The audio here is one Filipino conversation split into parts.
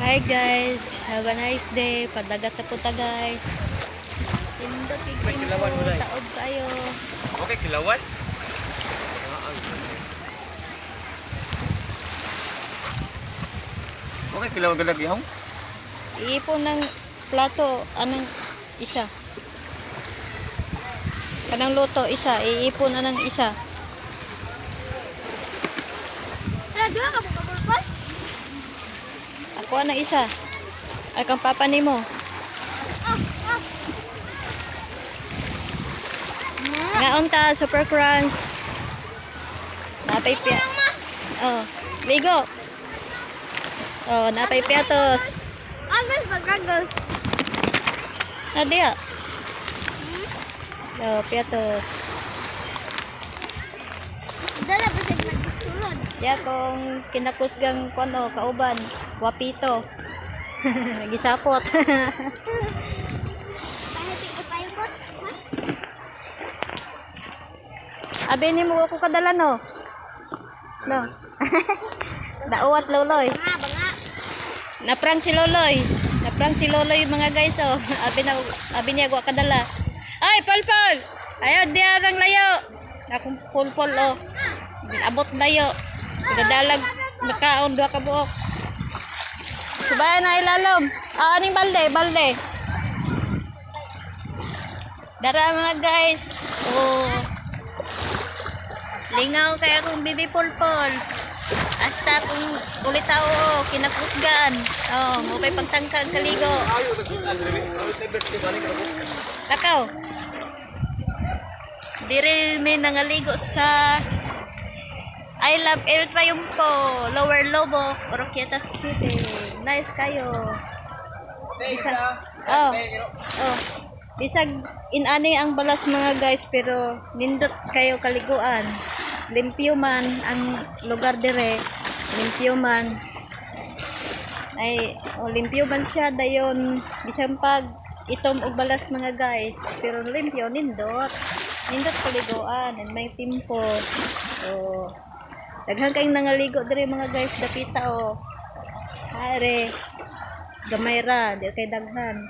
Hi guys, have a nice day. Padagat na punta guys. Tindot Kilawan mo, po, Day. taob kayo. Okay, kilawan. Okay, kilawan ka lagi ako. Iipon ng plato, anong isa. Kanang luto, isa. Iipon na ng isa. Ako na isa. Ay kang papa ni mo. Nga unta, super crunch. Napay pia. Oh, ligo. Oh, napay piatos. Agos pagkagos. Nadia. Oh, piatos. Dala pa siya nagsulod. Ya kung kinakusgang kuno kauban, wapito. Gisapot. Pahitik ipayukot. Abi ni mo ako kadala no. No. Daawat loloy. Banga. Naprank si Loloy. Naprank si Loloy mga guys oh. Abi niya ako kadala. Ay, Polpol. Ayo diarang layo. Akong Polpol oh. Abot layo. Dadalag makaon duha ka buok. Subayan na ilalom. Ah, aning balde. Dara mga guys. Oh. Lingaw kaya kung bibi Polpol. Hasta kung ulit ako, kinakusgan. Oh, mo pa'y pagtangkag kaligo. Takaw. Diri may nangaligo sa I Love El Triunfo, Lower Lobo, Oroquieta City. Nice kayo. Bisag, oh. Bisag inani ang balas mga guys, pero nindot kayo kaliguan. Limpyo man ang lugar dire, limpyo man. Ay, limpyo man siya dayon bisan pag itom og balas mga guys, pero limpyo nindot paliguan and may timpo. So daghan kayong nangaligo dire mga guys, dapita oh. Are gamay ra, di kay daghan.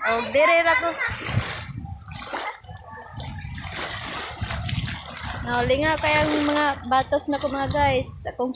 Oh, dire ra ko. No, linga kayang mga batos na ko mga guys. Akong